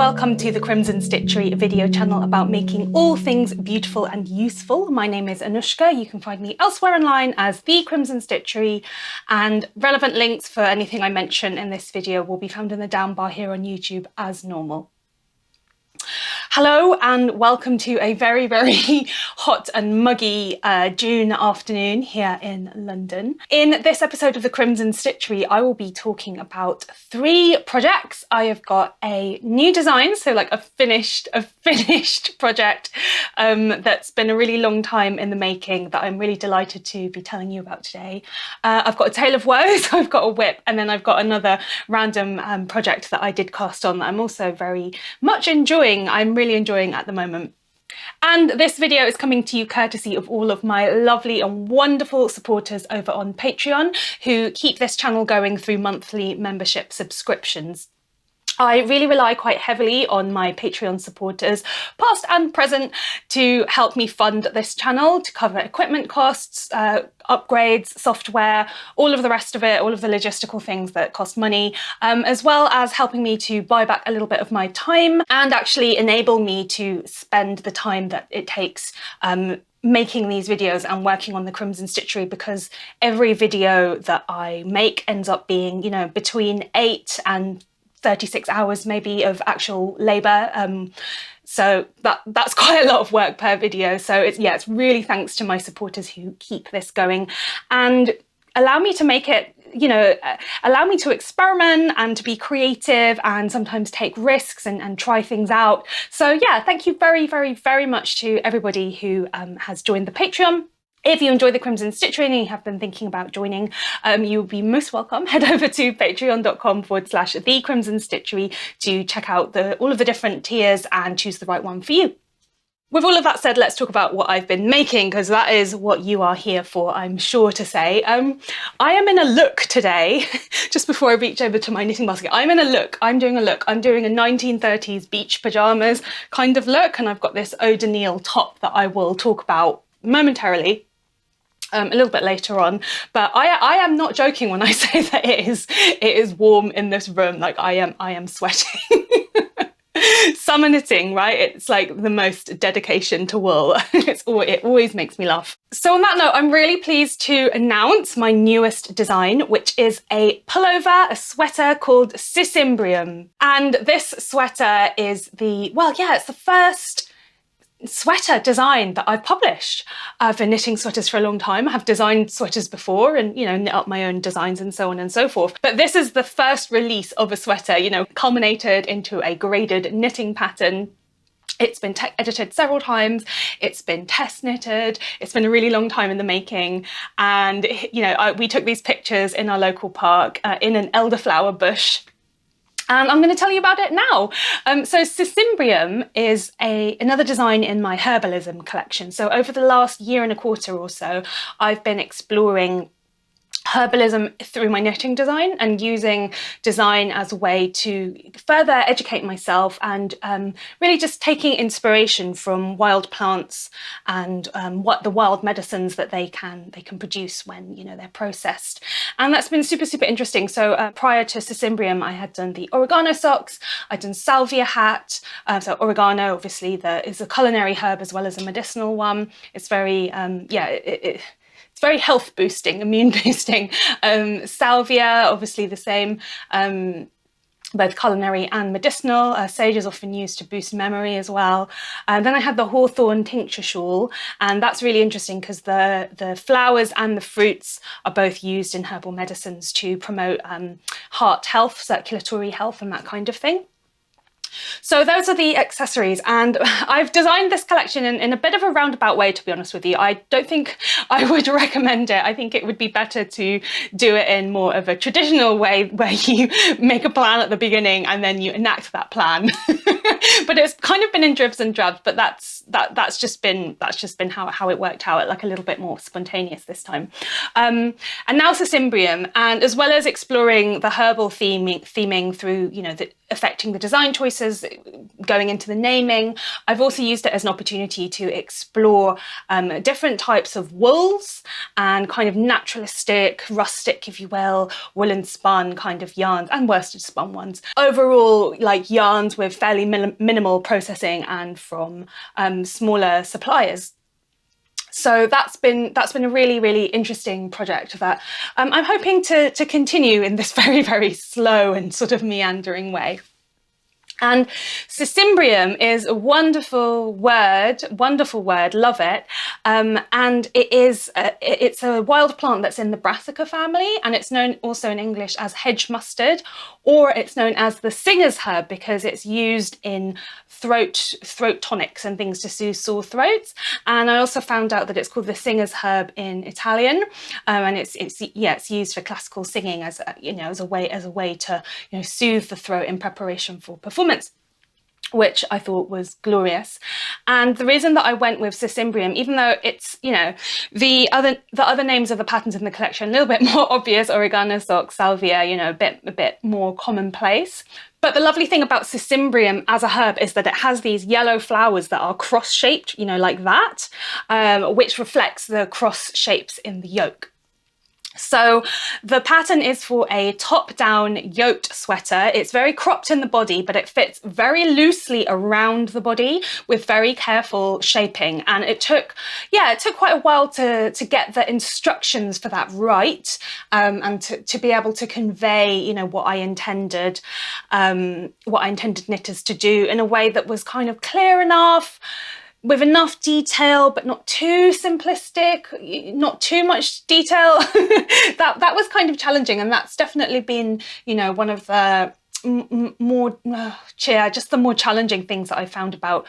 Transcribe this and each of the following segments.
welcome to the Crimson Stitchery video channel about making all things beautiful and useful. My name is Anushka. You can find me elsewhere online as The Crimson Stitchery, and relevant links for anything I mention in this video will be found in the down bar here on YouTube as normal. Hello and welcome to a very, very hot and muggy June afternoon here in London. In this episode of the Crimson Stitchery, I will be talking about 3 projects. I have got a new design, so like a finished project that's been a really long time in the making that I'm really delighted to be telling you about today. I've got a tale of woes, I've got a whip, and then I've got another random project that I did cast on that I'm also very much enjoying. I'm really enjoying at the moment. And this video is coming to you courtesy of all of my lovely and wonderful supporters over on Patreon who keep this channel going through monthly membership subscriptions. I really rely quite heavily on my Patreon supporters, past and present, to help me fund this channel, to cover equipment costs, upgrades, software, all of the rest of it, all of the logistical things that cost money, as well as helping me to buy back a little bit of my time and actually enable me to spend the time that it takes making these videos and working on the Crimson Stitchery, because every video that I make ends up being, you know, between 8 and 36 hours maybe of actual labour. So that's quite a lot of work per video. So it's really thanks to my supporters who keep this going and allow me to make it, you know, allow me to experiment and to be creative and sometimes take risks and try things out. So yeah, thank you very, very, very much to everybody who has joined the Patreon. If you enjoy the Crimson Stitchery and you have been thinking about joining, you will be most welcome. Head over to patreon.com/thecrimsonstitchery to check out all of the different tiers and choose the right one for you. With all of that said, let's talk about what I've been making, because that is what you are here for, I'm sure to say. I am in a look today, just before I reach over to my knitting basket. I'm doing a look. I'm doing a 1930s beach pajamas kind of look, and I've got this Eau de Nil top that I will talk about momentarily. A little bit later on, but I am not joking when I say that it is warm in this room. Like I am sweating. Summer knitting, right? It's like the most dedication to wool. It always makes me laugh. So on that note, I'm really pleased to announce my newest design, which is a pullover, a sweater called Cecimbrium. And this sweater is it's the first sweater design that I've published. I've been knitting sweaters for a long time. I have designed sweaters before and, you know, knit up my own designs and so on and so forth. But this is the first release of a sweater, you know, culminated into a graded knitting pattern. It's been edited several times. It's been test knitted. It's been a really long time in the making. And, you know, we took these pictures in our local park in an elderflower bush. And I'm going to tell you about it now. So Cecimbrium is another design in my herbalism collection. So over the last year and a quarter or so, I've been exploring herbalism through my knitting design and using design as a way to further educate myself and really just taking inspiration from wild plants and what the wild medicines that they can produce when, you know, they're processed. And that's been super, super interesting. So prior to Cecimbrium, I had done the oregano socks, I'd done salvia hat. So oregano obviously is a culinary herb as well as a medicinal one. It's very it's very health boosting, immune boosting. Salvia, obviously the same, both culinary and medicinal. Sage is often used to boost memory as well. Then I had the hawthorn tincture shawl, and that's really interesting because the flowers and the fruits are both used in herbal medicines to promote heart health, circulatory health, and that kind of thing. So those are the accessories, and I've designed this collection in a bit of a roundabout way, to be honest with you. I don't think I would recommend it. I think it would be better to do it in more of a traditional way where you make a plan at the beginning and then you enact that plan. But it's kind of been in dribs and drabs, but that's just been how it worked out, like a little bit more spontaneous this time. And now Cecimbrium, and as well as exploring the herbal theming through, you know, affecting the design choices, going into the naming. I've also used it as an opportunity to explore different types of wools and kind of naturalistic, rustic, if you will, woolen spun kind of yarns and worsted spun ones. Overall, like yarns with fairly minimal processing and from smaller suppliers. So that's been a really, really interesting project that I'm hoping to continue in this very, very slow and sort of meandering way. And Cecimbrium is a wonderful word, love it. And it's a wild plant that's in the brassica family, and it's known also in English as hedge mustard, or it's known as the singer's herb because it's used in throat tonics and things to soothe sore throats. And I also found out that it's called the singer's herb in Italian, and it's used for classical singing as a way to soothe the throat in preparation for performance, which I thought was glorious. And the reason that I went with Cecimbrium, even though it's, the other names of the patterns in the collection, a little bit more obvious, oregano sock, salvia, a bit more commonplace. But the lovely thing about Cecimbrium as a herb is that it has these yellow flowers that are cross-shaped, like that, which reflects the cross shapes in the yoke. So the pattern is for a top-down yoked sweater. It's very cropped in the body, but it fits very loosely around the body with very careful shaping. And it took quite a while to get the instructions for that right, and to be able to convey, what I intended knitters to do in a way that was kind of clear enough, with enough detail, but not too simplistic, not too much detail. that was kind of challenging, and that's definitely been, one of the more challenging things that I found about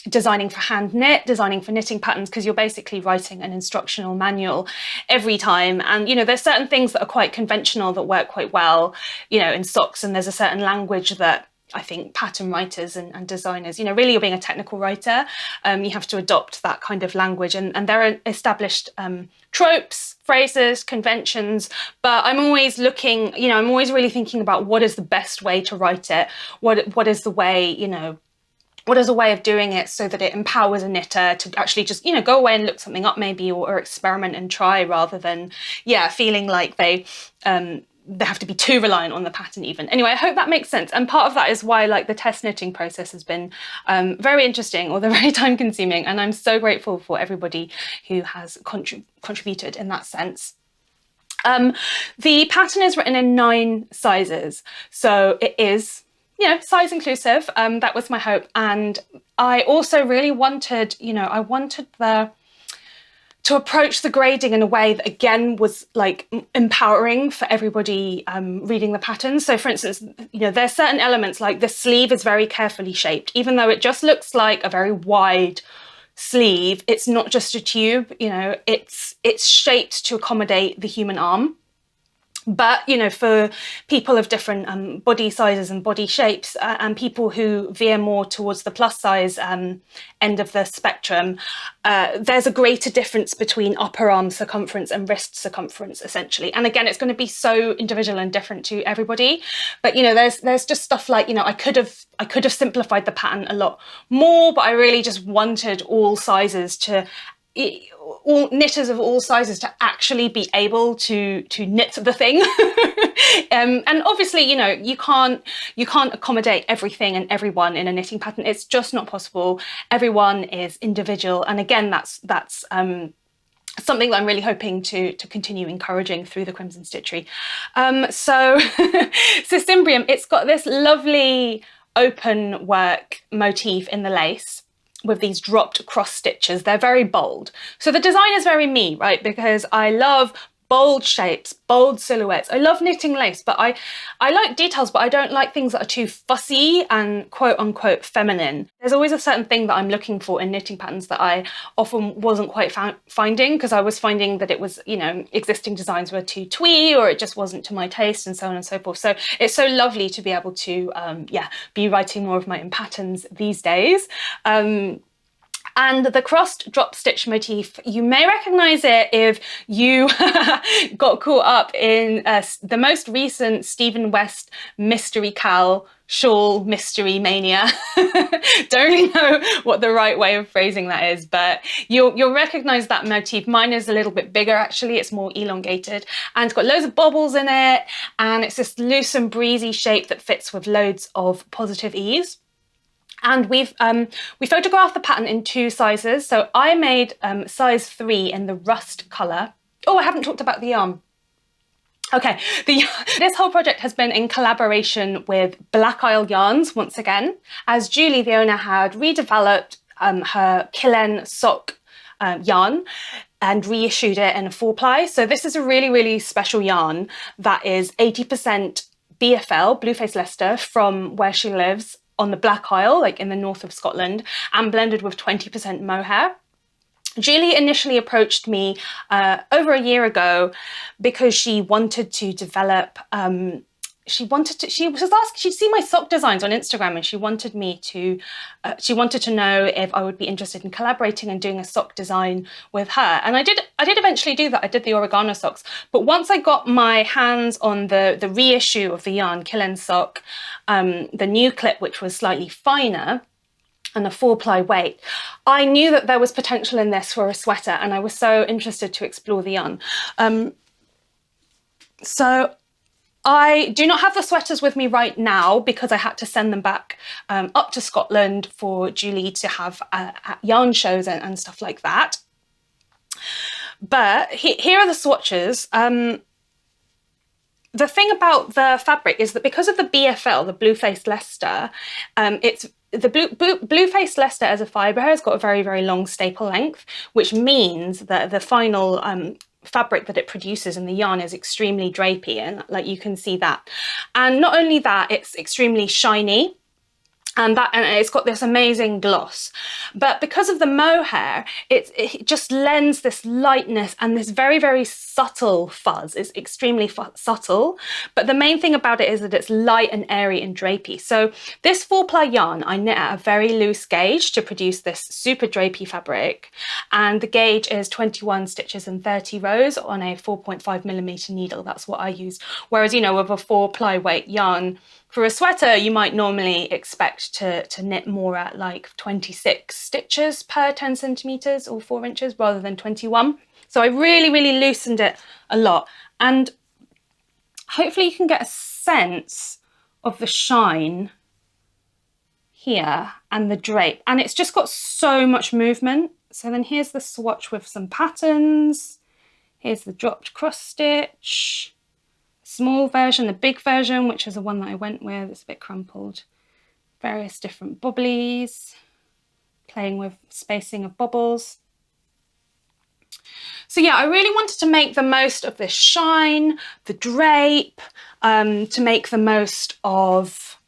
designing for hand knit, designing for knitting patterns, because you're basically writing an instructional manual every time. And, there's certain things that are quite conventional that work quite well, in socks, and there's a certain language that I think pattern writers and designers, really you're being a technical writer, you have to adopt that kind of language, and there are established tropes, phrases, conventions, but I'm always looking, I'm always really thinking about what is the best way to write it, what is the way, what is a way of doing it so that it empowers a knitter to actually just, go away and look something up maybe, or experiment and try, rather than, feeling like they have to be too reliant on the pattern even. Anyway, I hope that makes sense. And part of that is why the test knitting process has been very interesting, although very time consuming. And I'm so grateful for everybody who has contributed in that sense. The pattern is written in 9 sizes. So it is, size inclusive. That was my hope. And I also really wanted, to approach the grading in a way that again was empowering for everybody reading the pattern. So for instance, there's certain elements like the sleeve is very carefully shaped, even though it just looks like a very wide sleeve. It's not just a tube, it's shaped to accommodate the human arm. But, for people of different body sizes and body shapes, and people who veer more towards the plus size end of the spectrum, there's a greater difference between upper arm circumference and wrist circumference, essentially. And again, it's going to be so individual and different to everybody. But, there's just stuff like, I could have simplified the pattern a lot more, but I really just wanted all knitters of all sizes to actually be able to knit the thing. And obviously, you can't accommodate everything and everyone in a knitting pattern. It's just not possible. Everyone is individual. And again, that's something that I'm really hoping to continue encouraging through the Crimson Stitchery. So Cecimbrium, it's got this lovely open work motif in the lace, with these dropped cross stitches. They're very bold. So the design is very me, right? Because I love bold shapes, bold silhouettes. I love knitting lace, but I like details, but I don't like things that are too fussy and quote unquote feminine. There's always a certain thing that I'm looking for in knitting patterns that I often wasn't quite finding, because I was finding that it was, existing designs were too twee, or it just wasn't to my taste, and so on and so forth. So it's so lovely to be able to, be writing more of my own patterns these days. And the crossed drop stitch motif, you may recognize it if you got caught up in the most recent Stephen West Mystery Cal shawl mystery mania. Don't really know what the right way of phrasing that is, but you'll recognize that motif. Mine is a little bit bigger, actually. It's more elongated and it's got loads of bobbles in it, and it's this loose and breezy shape that fits with loads of positive ease. And we photographed the pattern in 2 sizes. So I made size 3 in the rust colour. Oh, I haven't talked about the yarn. Okay, this whole project has been in collaboration with Black Isle Yarns once again, as Julie, the owner, had redeveloped her Killen Sock yarn and reissued it in a 4-ply. So this is a really, really special yarn that is 80% BFL, Blueface Leicester, from where she lives on the Black Isle, like in the north of Scotland, and blended with 20% mohair. Julie initially approached me over a year ago because she wanted to develop, she'd seen my sock designs on Instagram, and she wanted to know if I would be interested in collaborating and doing a sock design with her. And I did eventually do that. I did the oregano socks. But once I got my hands on the reissue of the yarn, Killen Sock, the new clip, which was slightly finer, and a 4-ply weight, I knew that there was potential in this for a sweater, and I was so interested to explore the yarn. So I do not have the sweaters with me right now because I had to send them back up to Scotland for Julie to have at yarn shows and stuff like that. But here are the swatches. The thing about the fabric is that because of the BFL, the Blueface Leicester, the Blueface Leicester as a fibre has got a very, very long staple length, which means that the final fabric that it produces in the yarn is extremely drapey, and like you can see that. And not only that, it's extremely shiny, and it's got this amazing gloss. But because of the mohair, it just lends this lightness and this very, very subtle fuzz. It's extremely subtle, but the main thing about it is that it's light and airy and drapey. So this 4-ply yarn I knit at a very loose gauge to produce this super drapey fabric, and the gauge is 21 stitches and 30 rows on a 4.5mm needle. That's what I used. Whereas, you know, with a 4-ply weight yarn, for a sweater, you might normally expect to knit more at like 26 stitches per 10 centimeters or 4 inches rather than 21. So I really, really loosened it a lot. And hopefully you can get a sense of the shine here and the drape. And it's just got so much movement. So then here's the swatch with some patterns. Here's the dropped cross stitch. Small version, the big version, which is the one that I went with. It's a bit crumpled. Various different bobblies, playing with spacing of bobbles. So yeah, I really wanted to make the most of this shine, the drape, to make the most of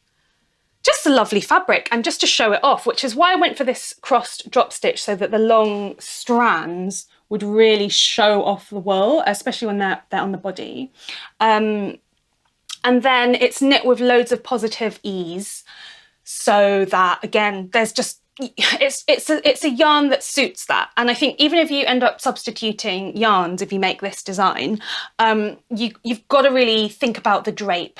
just a lovely fabric and just to show it off, which is why I went for this crossed drop stitch, so that the long strands would really show off the wool, especially when they're on the body. And then it's knit with loads of positive ease, so that again, there's just, it's a yarn that suits that. And I think even if you end up substituting yarns, if you make this design, you've got to really think about the drape.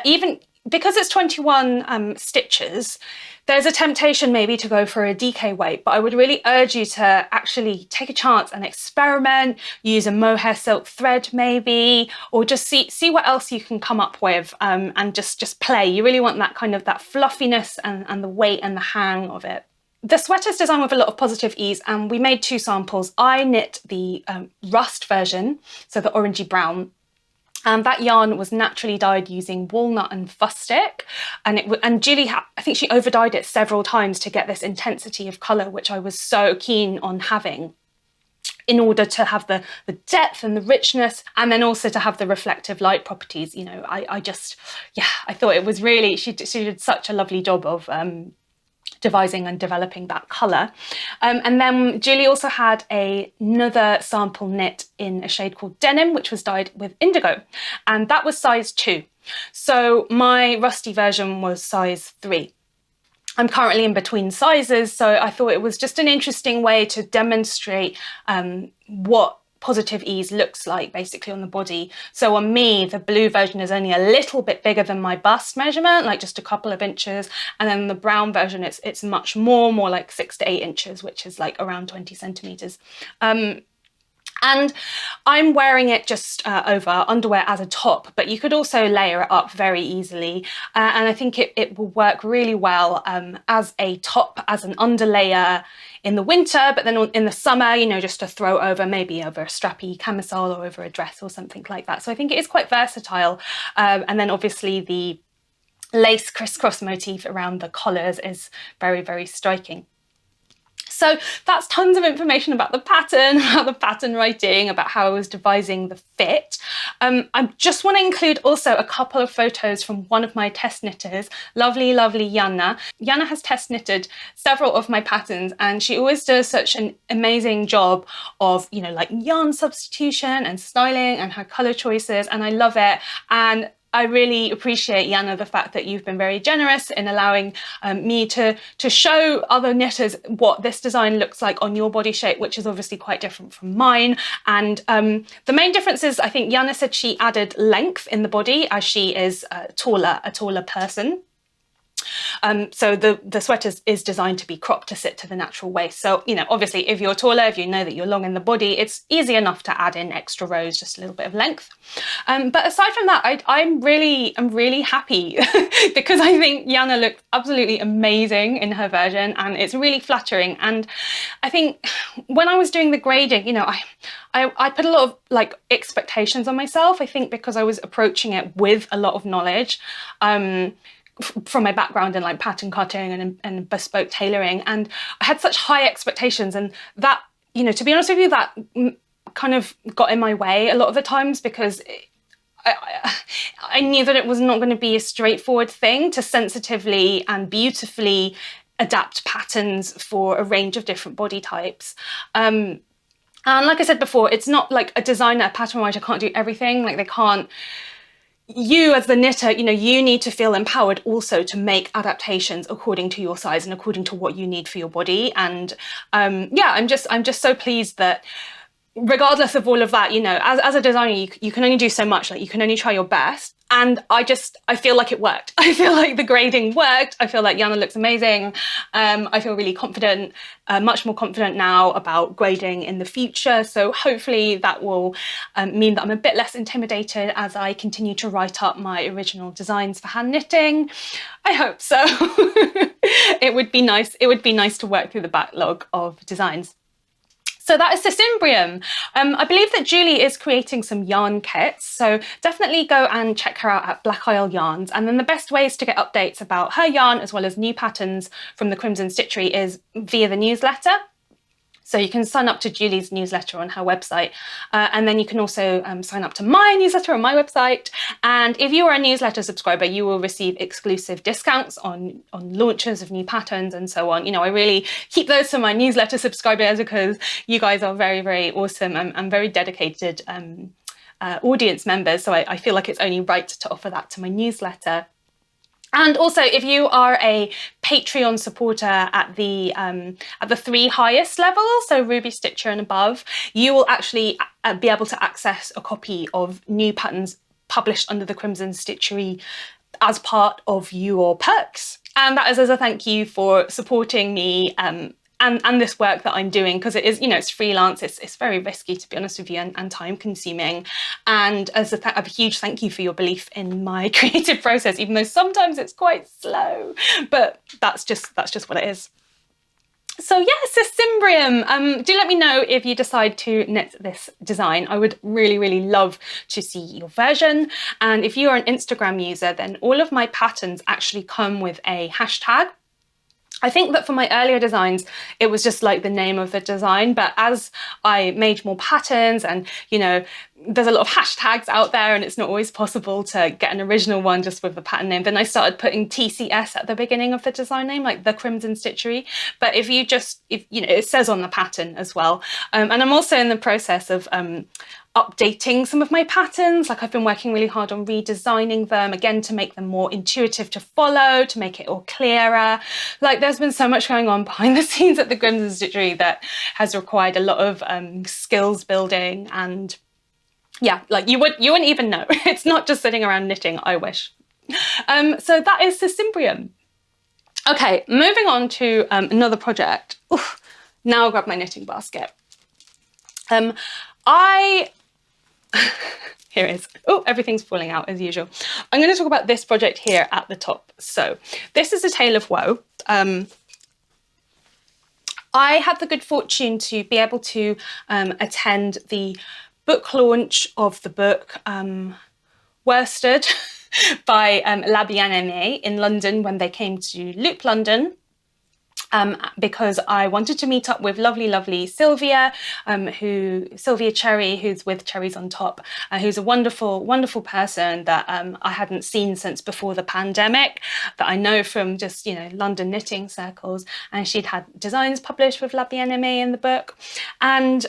Even because it's 21 stitches, there's a temptation maybe to go for a DK weight, but I would really urge you to actually take a chance and experiment, use a mohair silk thread maybe, or just see what else you can come up with, and just play. You really want that kind of that fluffiness and the weight and the hang of it. The sweater's designed with a lot of positive ease, and we made 2 samples. I knit the rust version, so the orangey brown, and that yarn was naturally dyed using walnut and fustic, and Julie, I think she over dyed it several times to get this intensity of colour, which I was so keen on having in order to have the depth and the richness, and then also to have the reflective light properties. You know, I thought it was really, she did such a lovely job of devising and developing that colour. And then Julie also had another sample knit in a shade called Denim, which was dyed with indigo, and that was size 2. So my rusty version was size 3. I'm currently in between sizes, so I thought it was just an interesting way to demonstrate what positive ease looks like basically on the body. So on me, the blue version is only a little bit bigger than my bust measurement, like just a couple of inches, and then the brown version, it's much more like 6 to 8 inches, which is like around 20 centimeters. And I'm wearing it just over underwear as a top, but you could also layer it up very easily. And I think it will work really well as a top, as an underlayer in the winter, but then in the summer, you know, just to throw over, maybe over a strappy camisole or over a dress or something like that. So I think it is quite versatile. And then obviously the lace crisscross motif around the collars is very, very striking. So that's tons of information about the pattern, about the pattern writing, about how I was devising the fit. I just want to include also a couple of photos from one of my test knitters, lovely, lovely Jana. Jana has test knitted several of my patterns, and she always does such an amazing job of, you know, like yarn substitution and styling and her color choices, and I love it. And I really appreciate, Jana, the fact that you've been very generous in allowing me to show other knitters what this design looks like on your body shape, which is obviously quite different from mine. And the main difference is, I think Jana said she added length in the body as she is a taller person. So the sweater is designed to be cropped to sit to the natural waist. So, you know, obviously if you're taller, if you know that you're long in the body, it's easy enough to add in extra rows, just a little bit of length. But aside from that, I'm really happy because I think Jana looked absolutely amazing in her version, and it's really flattering. And I think when I was doing the grading, you know, I put a lot of like expectations on myself, I think because I was approaching it with a lot of knowledge. From my background in like pattern cutting and bespoke tailoring, and I had such high expectations, and that, you know, to be honest with you, that kind of got in my way a lot of the times, because I knew that it was not going to be a straightforward thing to sensitively and beautifully adapt patterns for a range of different body types. And like I said before, it's not like a designer, a pattern writer can't do everything. Like they can't. You as the knitter, you know, you need to feel empowered also to make adaptations according to your size and according to what you need for your body. And yeah, I'm just so pleased that regardless of all of that, you know, as a designer, you can only do so much, like you can only try your best. And I feel like it worked. I feel like the grading worked. I feel like Jana looks amazing. I feel really confident, much more confident now about grading in the future. So hopefully that will mean that I'm a bit less intimidated as I continue to write up my original designs for hand knitting. I hope so. It would be nice. It would be nice to work through the backlog of designs. So that is Cecimbrium. I believe that Julie is creating some yarn kits, so definitely go and check her out at Black Isle Yarns. And then the best ways to get updates about her yarn as well as new patterns from the Crimson Stitchery is via the newsletter. So you can sign up to Julie's newsletter on her website, and then you can also sign up to my newsletter on my website. And if you are a newsletter subscriber, you will receive exclusive discounts on launches of new patterns and so on. You know, I really keep those for my newsletter subscribers because you guys are very, very awesome and very dedicated audience members. So I feel like it's only right to offer that to my newsletter. And also, if you are a Patreon supporter at the 3 highest levels, so Ruby Stitcher and above, you will actually be able to access a copy of new patterns published under the Crimson Stitchery as part of your perks. And that is as a thank you for supporting me and this work that I'm doing, because it is, you know, it's freelance, it's very risky, to be honest with you, and time consuming. And as a huge thank you for your belief in my creative process, even though sometimes it's quite slow, but that's just what it is. So yeah, Cecimbrium, do let me know if you decide to knit this design. I would really, really love to see your version. And if you are an Instagram user, then all of my patterns actually come with a hashtag. I think that for my earlier designs, it was just like the name of the design, but as I made more patterns and, you know, there's a lot of hashtags out there and it's not always possible to get an original one just with the pattern name. Then I started putting TCS at the beginning of the design name, like the Crimson Stitchery. But if you know, it says on the pattern as well. And I'm also in the process of updating some of my patterns. Like I've been working really hard on redesigning them, again, to make them more intuitive to follow, to make it all clearer. Like there's been so much going on behind the scenes at the Crimson Stitchery that has required a lot of skills building, and yeah, like you wouldn't even know. It's not just sitting around knitting, I wish. So that is Cecimbrium. Okay, moving on to another project. Oof, now I'll grab my knitting basket. Here it is. Oh, everything's falling out as usual. I'm going to talk about this project here at the top. So this is A Tale of Woe. I had the good fortune to be able to attend the book launch of the book worsted by La Bien-Aimée in London when they came to Loop London. Because I wanted to meet up with lovely Sylvia, Sylvia Cherry, who's with Cherries on Top, who's a wonderful person that I hadn't seen since before the pandemic, that I know from just, you know, London knitting circles, and she'd had designs published with La Bien-Aimée in the book. And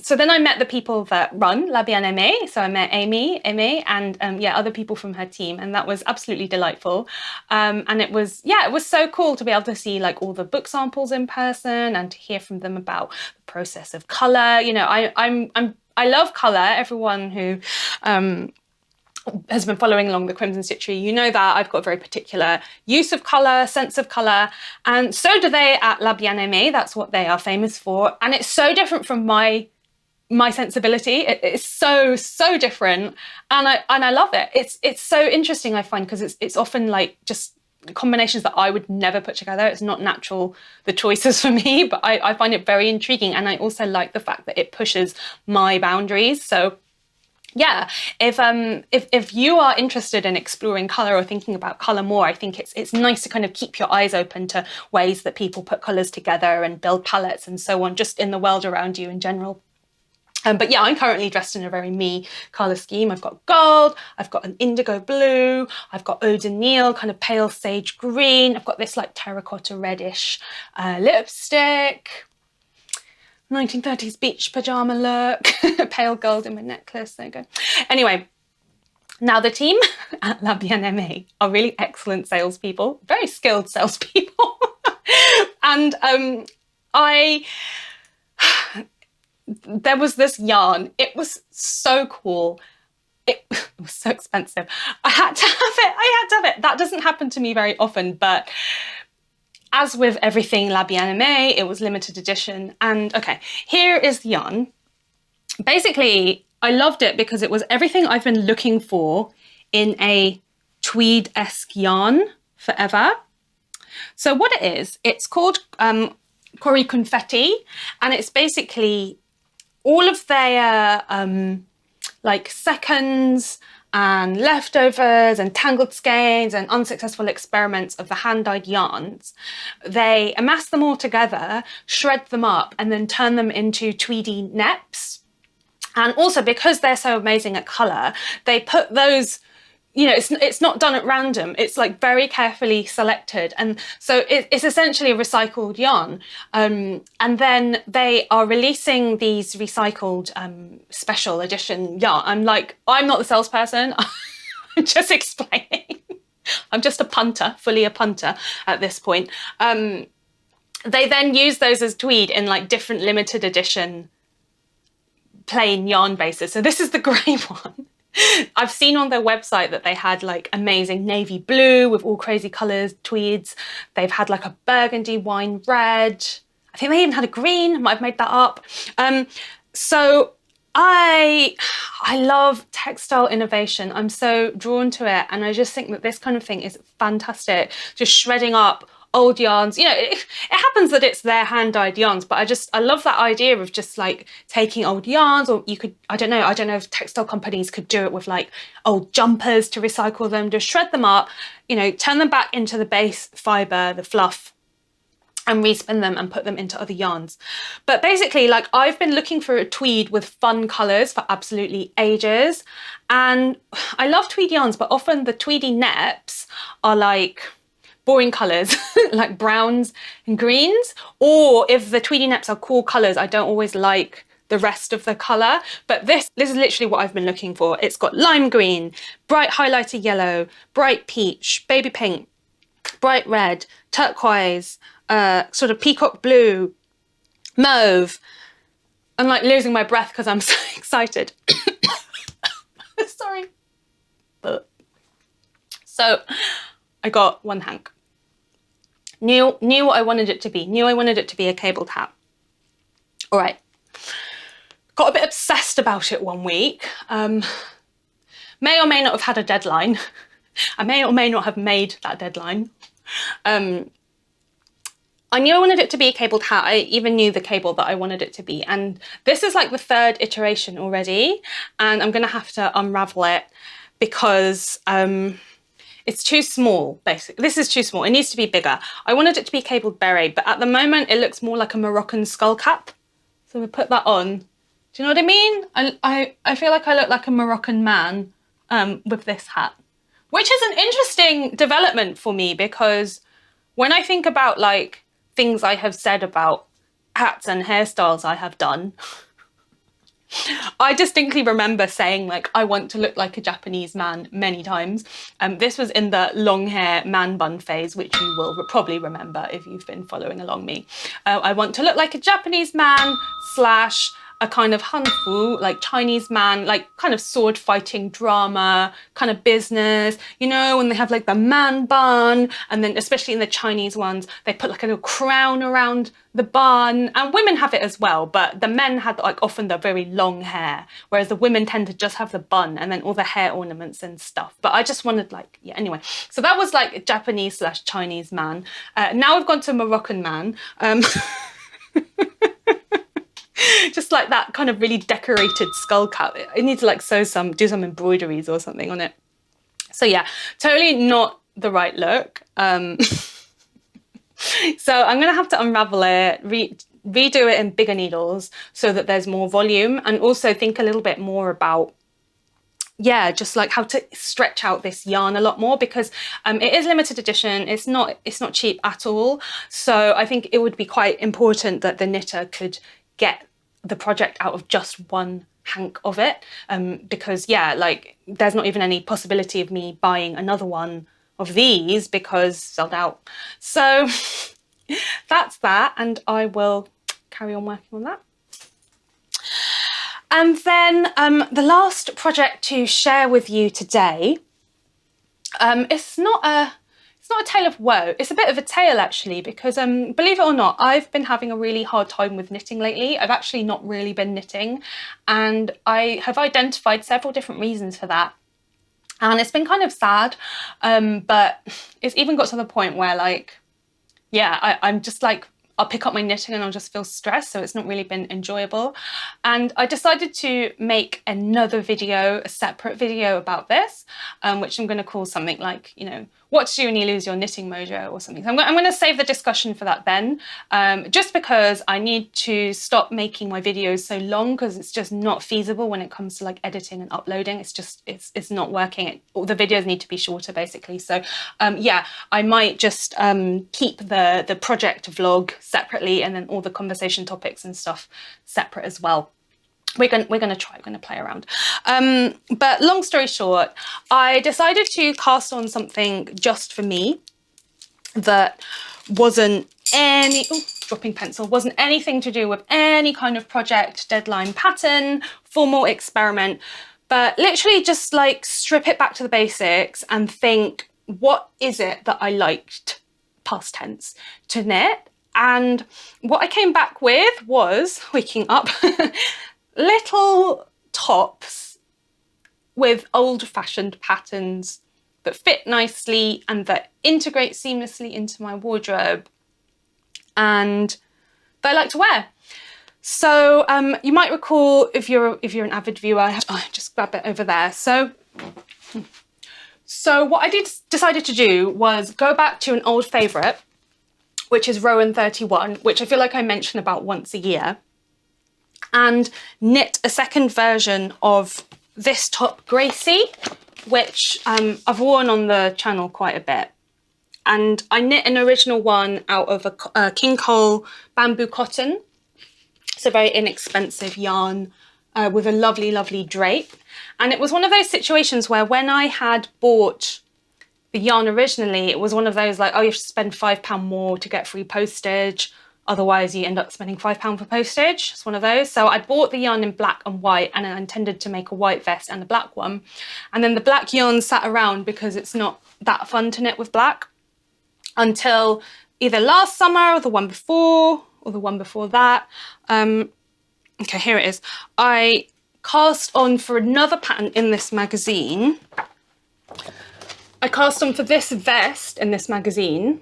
so then I met the people that run La Bien-Aimée. So I met Aimee, and other people from her team, and that was absolutely delightful. And it was so cool to be able to see like all the book samples in person and to hear from them about the process of colour. You know, I love colour. Everyone who has been following along the Crimson Stitchery, you know that I've got a very particular use of colour, sense of colour, and so do they at La Bien-Aimée. That's what they are famous for, and it's so different from my sensibility. It's so different, and I love it. It's so interesting, I find, because it's often like just combinations that I would never put together. It's not natural, the choices for me, but I find it very intriguing, and I also like the fact that it pushes my boundaries. So yeah, if you are interested in exploring colour or thinking about colour more, I think it's nice to kind of keep your eyes open to ways that people put colours together and build palettes and so on, just in the world around you in general. But yeah, I'm currently dressed in a very me colour scheme. I've got gold, I've got an indigo blue, I've got eau de Nil, kind of pale sage green, I've got this like terracotta reddish lipstick, 1930s beach pyjama look, pale gold in my necklace, there you go. Anyway, now the team at La Bien-Aimée are really excellent salespeople, very skilled salespeople. And there was this yarn. It was so cool. It was so expensive. I had to have it. That doesn't happen to me very often, but as with everything La Bien-Aimée, it was limited edition. And okay, here is the yarn. Basically, I loved it because it was everything I've been looking for in a tweed-esque yarn forever. So what it is, it's called Corrie Confetti, and it's basically all of their like seconds and leftovers and tangled skeins and unsuccessful experiments of the hand-dyed yarns. They amass them all together, shred them up, and then turn them into tweedy neps. And also, because they're so amazing at colour, they put those, you know, it's not done at random. It's like very carefully selected. And so it's essentially a recycled yarn. And then they are releasing these recycled special edition yarn. I'm not the salesperson. I'm just explaining. I'm just a punter, fully a punter at this point. They then use those as tweed in like different limited edition plain yarn bases. So this is the grey one. I've seen on their website that they had like amazing navy blue with all crazy colours, tweeds. They've had like a burgundy wine red. I think they even had a green. I might have made that up. So I love textile innovation. I'm so drawn to it. And I just think that this kind of thing is fantastic. Just shredding up old yarns. You know, it happens that it's their hand-dyed yarns, but I love that idea of just like taking old yarns, or you could, I don't know if textile companies could do it with like old jumpers to recycle them, just shred them up, you know, turn them back into the base fibre, the fluff, and respin them and put them into other yarns. But basically, like, I've been looking for a tweed with fun colours for absolutely ages. And I love tweed yarns, but often the tweedy neps are like boring colours, like browns and greens. Or if the tweedy neps are cool colours, I don't always like the rest of the colour. But this is literally what I've been looking for. It's got lime green, bright highlighter yellow, bright peach, baby pink, bright red, turquoise, sort of peacock blue, mauve. I'm like losing my breath because I'm so excited. Sorry. So I got one hank. Knew what I wanted it to be. Knew I wanted it to be a cabled hat. All right. Got a bit obsessed about it one week. May or may not have had a deadline. I may or may not have made that deadline. I knew I wanted it to be a cabled hat. I even knew the cable that I wanted it to be. And this is like the third iteration already. And I'm going to have to unravel it because it's too small, basically. This is too small. It needs to be bigger. I wanted it to be cabled beret, but at the moment it looks more like a Moroccan skull cap. So we put that on. Do you know what I mean? I feel like I look like a Moroccan man with this hat, which is an interesting development for me because when I think about like things I have said about hats and hairstyles I have done, I distinctly remember saying like, I want to look like a Japanese man many times. This was in the long hair man bun phase, which you will probably remember if you've been following along me. I want to look like a Japanese man / a kind of hanfu, like Chinese man, like kind of sword fighting drama, kind of business, you know, when they have like the man bun, and then especially in the Chinese ones, they put like a little crown around the bun, and women have it as well, but the men had like often the very long hair, whereas the women tend to just have the bun and then all the hair ornaments and stuff. But I just wanted like, yeah, anyway. So that was like Japanese / Chinese man. Now we've gone to Moroccan man. Just like that kind of really decorated skull cap. I need to like do some embroideries or something on it. So yeah, totally not the right look. So I'm gonna have to unravel it, redo it in bigger needles so that there's more volume, and also think a little bit more about, yeah, just like how to stretch out this yarn a lot more, because it is limited edition. It's not cheap at all. So I think it would be quite important that the knitter could get the project out of just one hank of it, because yeah, like there's not even any possibility of me buying another one of these because sold out. So that's that, and I will carry on working on that. And then the last project to share with you today, it's not a tale of woe. It's a bit of a tale actually, because believe it or not, I've been having a really hard time with knitting lately. I've actually not really been knitting, and I have identified several different reasons for that. And it's been kind of sad, but it's even got to the point where like, yeah, I'm just like, I'll pick up my knitting and I'll just feel stressed, so it's not really been enjoyable. And I decided to make another video, a separate video about this, which I'm going to call something like, you know, what to do when you lose your knitting mojo or something. So I'm going to save the discussion for that then, just because I need to stop making my videos so long, because it's just not feasible when it comes to like editing and uploading. It's just, it's not working. All the videos need to be shorter basically. So yeah, I might just keep the project vlog separately, and then all the conversation topics and stuff separate as well. We're going to play around. But long story short, I decided to cast on something just for me that wasn't dropping pencil, wasn't anything to do with any kind of project, deadline, pattern, formal experiment, but literally just like strip it back to the basics and think, what is it that I liked, past tense, to knit? And what I came back with was, waking up, little tops with old-fashioned patterns that fit nicely and that integrate seamlessly into my wardrobe and that I like to wear. So you might recall, if you're an avid viewer, just grab it over there. So what I decided to do was go back to an old favourite, which is Rowan 31, which I feel like I mention about once a year, and knit a second version of this top Gracie, which I've worn on the channel quite a bit. And I knit an original one out of a King Cole bamboo cotton. It's a very inexpensive yarn with a lovely, lovely drape. And it was one of those situations where when I had bought the yarn originally, it was one of those like, oh, you have to spend £5 more to get free postage. Otherwise you end up spending £5 for postage. It's one of those. So I bought the yarn in black and white, and I intended to make a white vest and a black one. And then the black yarn sat around because it's not that fun to knit with black until either last summer or the one before that. Okay, here it is. I cast on for another pattern in this magazine. I cast on for this vest in this magazine,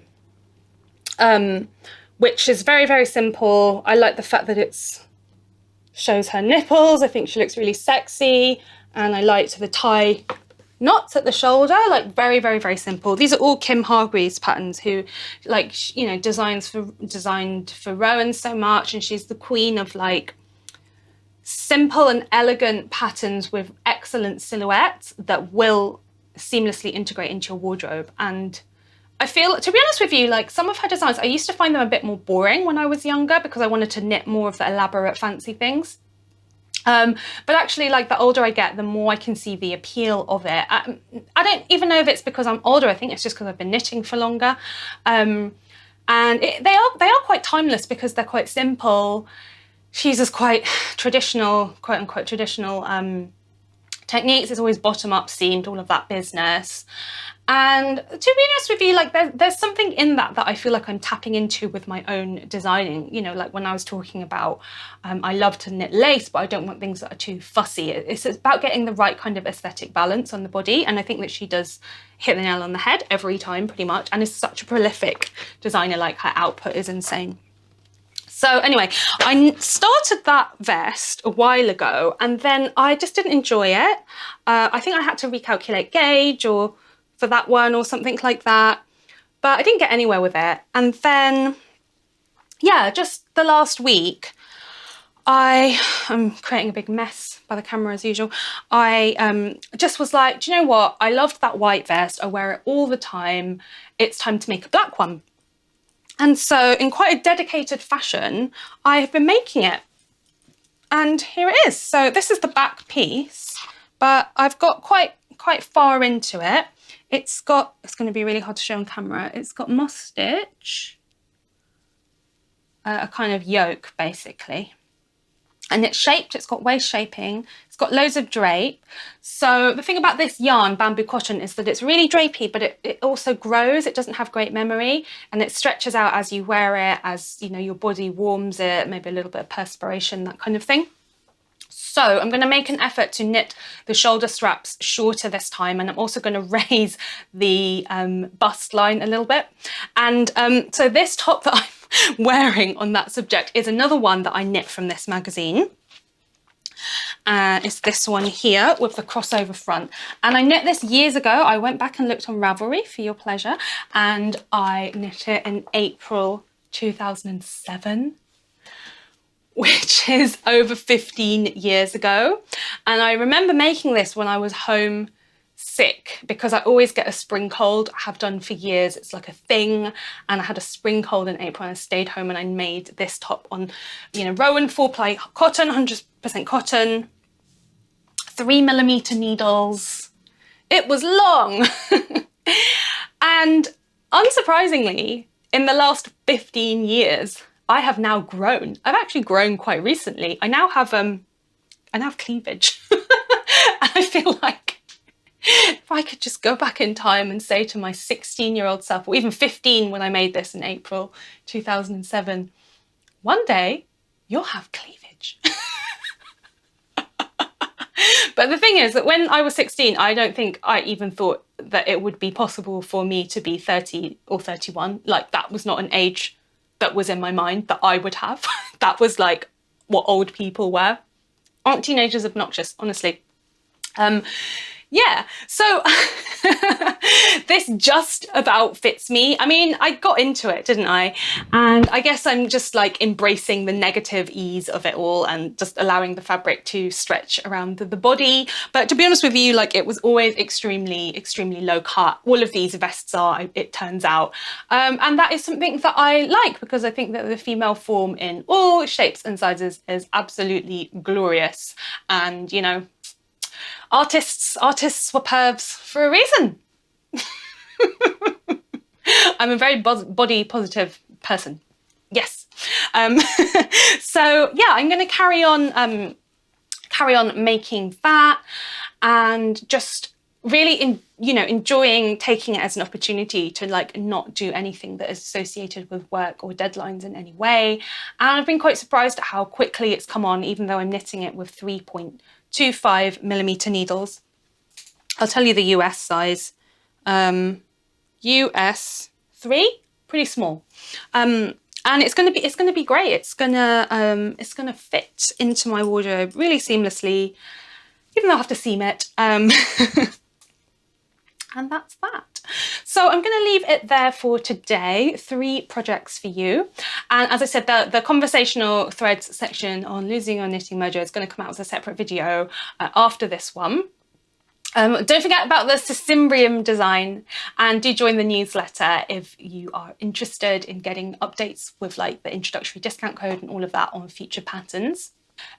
which is very, very simple. I like the fact that it's shows her nipples. I think she looks really sexy. And I liked the tie knots at the shoulder, like very, very, very simple. These are all Kim Hargreaves patterns, who like, you know, designed for Rowan so much. And she's the queen of like simple and elegant patterns with excellent silhouettes that will seamlessly integrate into your wardrobe. And I feel, to be honest with you, like some of her designs, I used to find them a bit more boring when I was younger because I wanted to knit more of the elaborate fancy things. But actually, like the older I get, the more I can see the appeal of it. I don't even know if it's because I'm older. I think it's just because I've been knitting for longer. And they are quite timeless because they're quite simple. She uses quite traditional, quote unquote traditional techniques. It's always bottom up seamed, all of that business. And to be honest with you, like there's something in that I feel like I'm tapping into with my own designing. You know, like when I was talking about, I love to knit lace, but I don't want things that are too fussy. It's about getting the right kind of aesthetic balance on the body. And I think that she does hit the nail on the head every time pretty much, and is such a prolific designer. Like her output is insane. So anyway, I started that vest a while ago and then I just didn't enjoy it. I think I had to recalculate gauge or for that one or something like that, but I didn't get anywhere with it. And then, yeah, just the last week, I'm creating a big mess by the camera as usual. I just was like, do you know what? I loved that white vest. I wear it all the time. It's time to make a black one. And so in quite a dedicated fashion, I have been making it. And here it is. So this is the back piece, but I've got quite far into it. It's going to be really hard to show on camera. It's got moss stitch, a kind of yoke basically. And it's shaped, it's got waist shaping, it's got loads of drape. So the thing about this yarn, bamboo cotton, is that it's really drapey, but it also grows. It doesn't have great memory, and it stretches out as you wear it, as you know, your body warms it, maybe a little bit of perspiration, that kind of thing. So I'm going to make an effort to knit the shoulder straps shorter this time, and I'm also going to raise the bust line a little bit. And so this top that I'm wearing on that subject is another one that I knit from this magazine. It's this one here with the crossover front. And I knit this years ago. I went back and looked on Ravelry for your pleasure, and I knit it in April 2007. Which is over 15 years ago. And I remember making this when I was home sick, because I always get a spring cold. I have done for years. It's like a thing. And I had a spring cold in April and I stayed home and I made this top on, you know, Rowan 4-ply cotton, 100% cotton, 3mm needles. It was long. And unsurprisingly, in the last 15 years, I have now grown. I've actually grown quite recently. I now have cleavage. And I feel like if I could just go back in time and say to my 16-year-old self, or even 15 when I made this in April 2007, one day you'll have cleavage. But the thing is that when I was 16, I don't think I even thought that it would be possible for me to be 30 or 31. Like, that was not an age that was in my mind that I would have. That was like what old people were. Aren't teenagers obnoxious, honestly? Yeah, so this just about fits me. I mean, I got into it, didn't I? And I guess I'm just like embracing the negative ease of it all and just allowing the fabric to stretch around the body. But to be honest with you, like it was always extremely, extremely low cut. All of these vests are, it turns out. And that is something that I like because I think that the female form in all shapes and sizes is absolutely glorious. And, you know, artists were pervs for a reason. I'm a very body positive person. Yes. So yeah, I'm going to carry on making that and just really enjoying taking it as an opportunity to like not do anything that is associated with work or deadlines in any way. And I've been quite surprised at how quickly it's come on, even though I'm knitting it with 3.25mm needles. I'll tell you the US size. US 3, pretty small. And it's gonna be great. It's gonna fit into my wardrobe really seamlessly, even though I have to seam it. And that's that. So I'm going to leave it there for today. 3 projects for you. And as I said, the conversational threads section on losing your knitting mojo is going to come out as a separate video after this one. Don't forget about the Cecimbrium design, and do join the newsletter if you are interested in getting updates with like the introductory discount code and all of that on future patterns.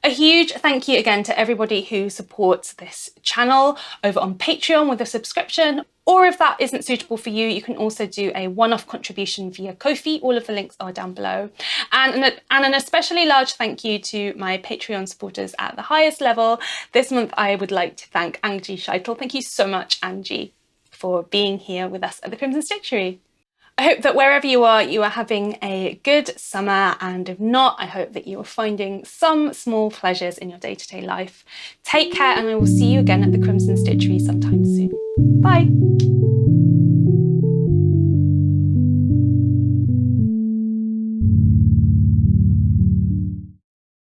A huge thank you again to everybody who supports this channel over on Patreon with a subscription, or if that isn't suitable for you, you can also do a one-off contribution via Ko-fi. All of the links are down below. And an especially large thank you to my Patreon supporters at the highest level. This month I would like to thank Angie Scheitel. Thank you so much, Angie, for being here with us at the Crimson Stitchery. I hope that wherever you are having a good summer, and if not, I hope that you are finding some small pleasures in your day-to-day life. Take care, and I will see you again at the Crimson Stitchery sometime soon. Bye!